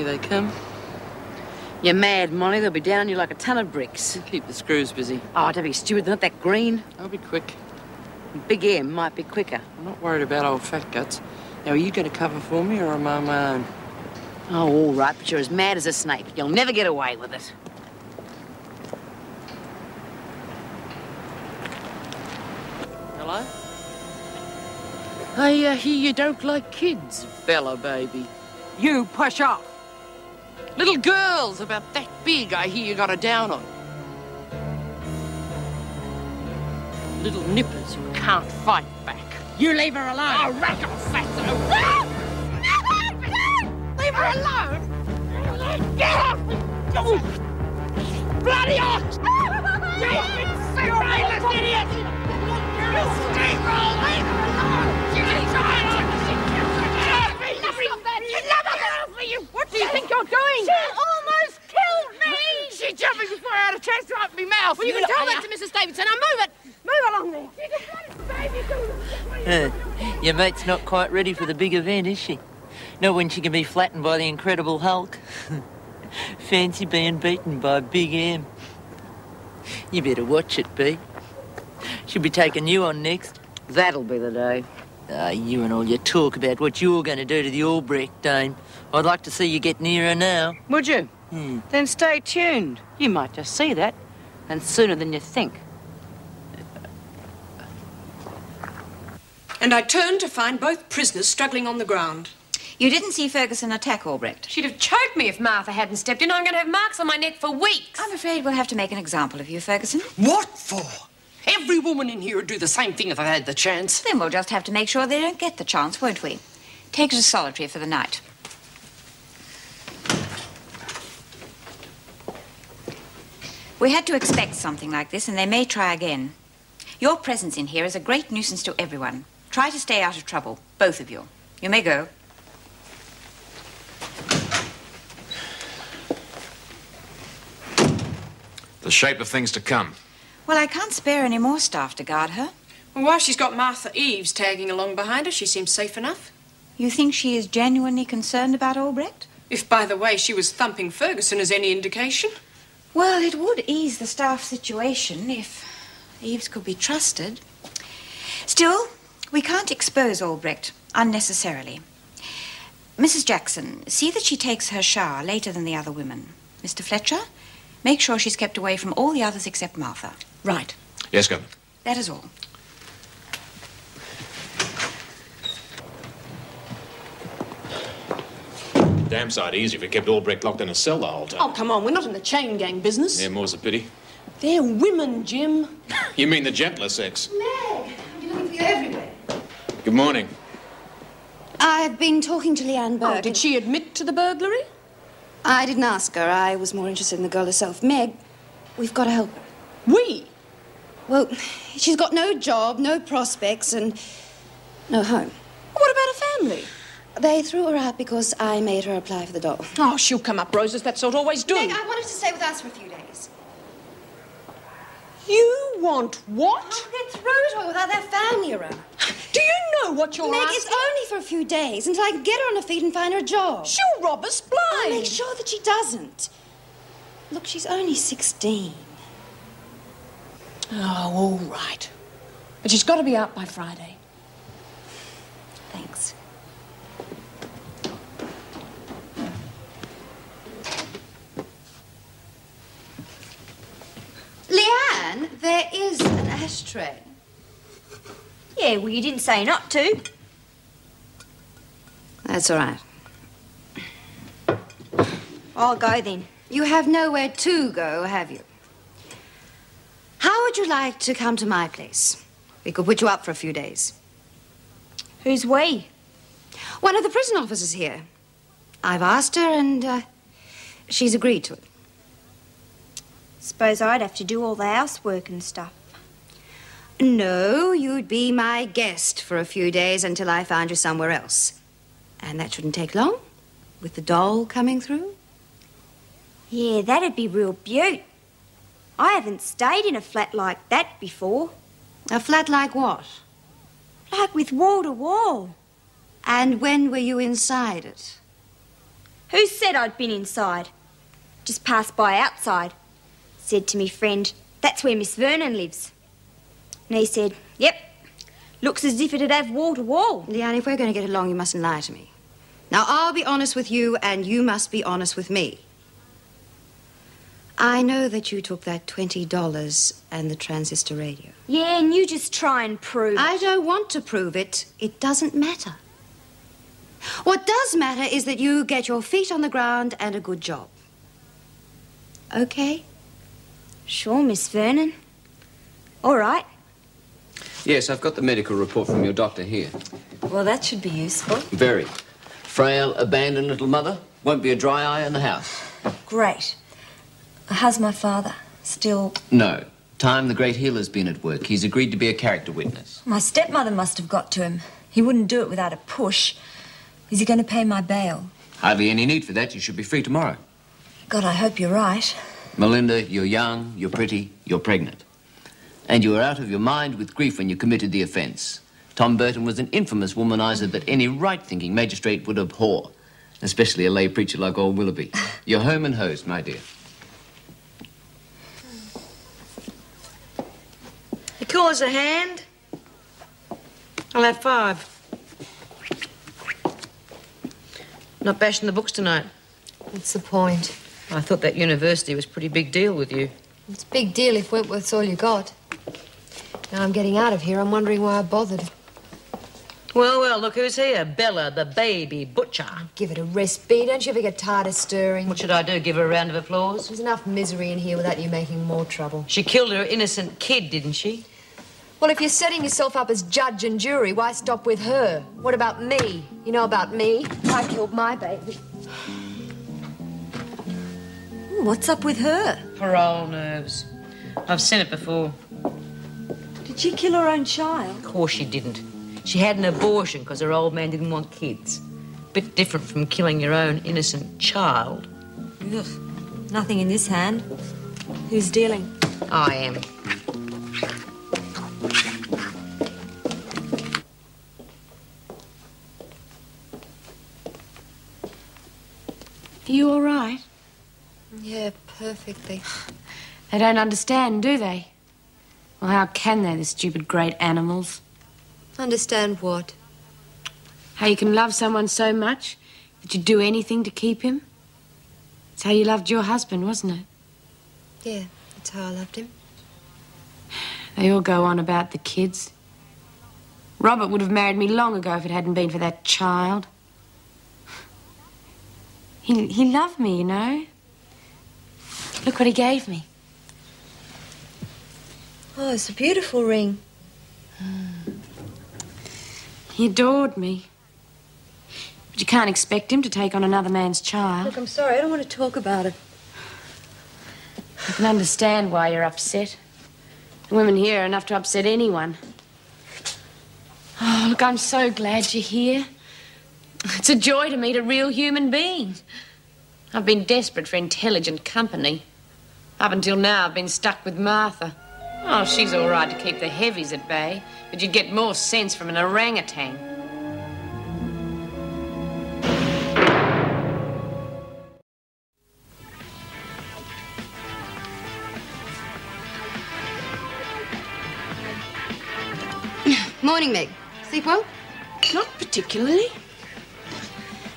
Here they come. You're mad, Molly. They'll be down on you like a ton of bricks. Keep the screws busy. Oh, don't be stupid. They're not that green. I'll be quick. Big M might be quicker. I'm not worried about old fat guts. Now, are you going to cover for me or am I on my own? Oh, all right, but you're as mad as a snake. You'll never get away with it. Hello? I hear you don't like kids, Bella, baby. You push off. Little girls about that big, I hear you got her down on. Little nippers who can't fight back. You leave her alone. Oh, rack off, fatso! Leave her alone! Get off! Oh, bloody ox! You brainless idiot! You steamroll! Leave her alone! What do you think you're doing? She almost killed me! She jumped me before I had a chance to open my mouth. Well, you can tell that to Mrs. Davidson. Now move it! Move along there. Your mate's not quite ready for the big event, is she? Not when she can be flattened by the Incredible Hulk. Fancy being beaten by Big M. You better watch it, B. She'll be taking you on next. That'll be the day. You and all your talk about what you're going to do to the Albrecht dame. I'd like to see you get near her now. Would you? Then stay tuned. You might just see that, and sooner than you think. And I turned to find both prisoners struggling on the ground. You didn't see Ferguson attack Albrecht? She'd have choked me if Martha hadn't stepped in. I'm going to have marks on my neck for weeks. I'm afraid we'll have to make an example of you, Ferguson. What for? Every woman in here would do the same thing if I had the chance. Then we'll just have to make sure they don't get the chance, won't we? Take her to solitary for the night. We had to expect something like this, and they may try again. Your presence in here is a great nuisance to everyone. Try to stay out of trouble, both of you. You may go. The shape of things to come. Well, I can't spare any more staff to guard her. Well, while she's got Martha Eves tagging along behind her, she seems safe enough. You think she is genuinely concerned about Albrecht? If, by the way, she was thumping Ferguson is any indication. Well, it would ease the staff situation if Eves could be trusted. Still, we can't expose Albrecht unnecessarily. Mrs. Jackson, see that she takes her shower later than the other women. Mr. Fletcher, make sure she's kept away from all the others except Martha. Right. Yes, Governor. That is all. Damn sight easy if we kept Albrecht locked in a cell the whole time. Oh, come on, we're not in the chain gang business. Yeah, more's a pity. They're women, Jim. You mean the gentler sex? Meg, I've been looking for you everywhere. Good morning. I've been talking to Leanne Burke. Oh, did she admit to the burglary? I didn't ask her. I was more interested in the girl herself. Meg, we've got to help her. We? Well, she's got no job, no prospects, and no home. What about her family? They threw her out because I made her apply for the doll. Oh, she'll come up roses. That sort always do. Meg, I wanted to stay with us for a few days. You want what? Oh, they'd throw it away without their family around. Do you know what you're Meg, asking? it's only for a few days until I can get her on her feet and find her a job. She'll rob us blind. I'll make sure that she doesn't. Look, she's only 16. Oh, all right. But she's got to be out by Friday. Thanks. Leanne, there is an ashtray. Yeah, well, you didn't say not to. That's all right. I'll go then. You have nowhere to go, have you? How would you like to come to my place? We could put you up for a few days. Who's we? One of the prison officers here. I've asked her, and she's agreed to it. Suppose I'd have to do all the housework and stuff. No, you'd be my guest for a few days until I found you somewhere else. And that shouldn't take long, with the doll coming through. Yeah, that'd be real beaut. I haven't stayed in a flat like that before. A flat like what? Like with wall to wall. And when were you inside it? Who said I'd been inside? Just passed by outside. Said to me friend, that's where Miss Vernon lives. And he said, yep, looks as if it'd have wall to wall. Leanne, if we're going to get along, you mustn't lie to me. Now, I'll be honest with you, and you must be honest with me. I know that you took that $20 and the transistor radio. Yeah, and you just try and prove it. I don't want to prove it. It doesn't matter. What does matter is that you get your feet on the ground and a good job. Okay? Sure, Miss Vernon. All right. Yes, I've got the medical report from your doctor here. Well, that should be useful. Very. Frail, abandoned little mother. Won't be a dry eye in the house. Great. How's my father? Still... No. Time the great healer's been at work. He's agreed to be a character witness. My stepmother must have got to him. He wouldn't do it without a push. Is he going to pay my bail? Hardly any need for that. You should be free tomorrow. God, I hope you're right. Melinda, you're young, you're pretty, you're pregnant. And you were out of your mind with grief when you committed the offence. Tom Burton was an infamous womanizer that any right-thinking magistrate would abhor, especially a lay preacher like old Willoughby. You're home and hosed, my dear. You call us a hand? I'll have 5. Not bashing the books tonight. What's the point? I thought that university was a pretty big deal with you. It's a big deal if Wentworth's all you got. Now I'm getting out of here. I'm wondering why I bothered. Well, look who's here. Bella, the baby butcher. Give it a rest, Bea. Don't you ever get tired of stirring? What should I do, give her a round of applause? There's enough misery in here without you making more trouble. She killed her innocent kid, didn't she? Well, if you're setting yourself up as judge and jury, why stop with her? What about me? You know about me? I killed my baby. What's up with her? Parole nerves. I've seen it before. Did she kill her own child? Of course she didn't. She had an abortion because her old man didn't want kids. Bit different from killing your own innocent child. Ugh. Nothing in this hand. Who's dealing? I am. Are you all right? Yeah, perfectly. They don't understand, do they? Well, how can they, the stupid great animals? Understand what? How you can love someone so much that you'd do anything to keep him? It's how you loved your husband, wasn't it? Yeah, that's how I loved him. They all go on about the kids. Robert would have married me long ago if it hadn't been for that child. He loved me, you know. Look what he gave me. Oh, it's a beautiful ring. He adored me. But you can't expect him to take on another man's child. Look, I'm sorry, I don't want to talk about it. I can understand why you're upset. The women here are enough to upset anyone. Oh, look, I'm so glad you're here. It's a joy to meet a real human being. I've been desperate for intelligent company. Up until now, I've been stuck with Martha. Oh, she's all right to keep the heavies at bay, but you'd get more sense from an orangutan. Morning, Meg. Sleep well? Not particularly.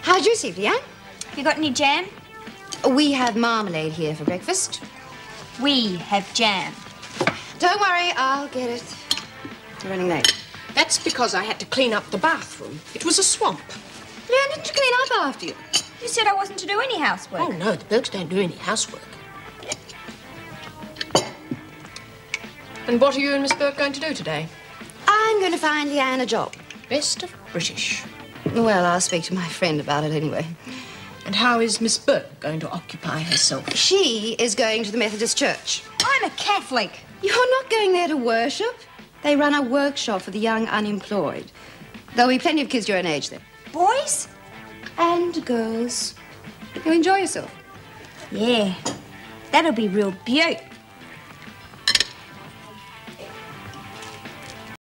How'd you sleep, Leanne? You got any jam? We have marmalade here for breakfast. We have jam. Don't worry, I'll get it. We're running late. That's because I had to clean up the bathroom. It was a swamp. Leanne, didn't you clean up after you? You said I wasn't to do any housework. Oh, no, the blokes don't do any housework. And what are you and Miss Burke going to do today? I'm going to find Leanne a job. Best of British. Well, I'll speak to my friend about it anyway. And how is Miss Burke going to occupy herself? She is going to the Methodist Church. I'm a Catholic. You're not going there to worship. They run a workshop for the young unemployed. There'll be plenty of kids your own age there. Boys? And girls. You'll enjoy yourself. Yeah, that'll be real beaut.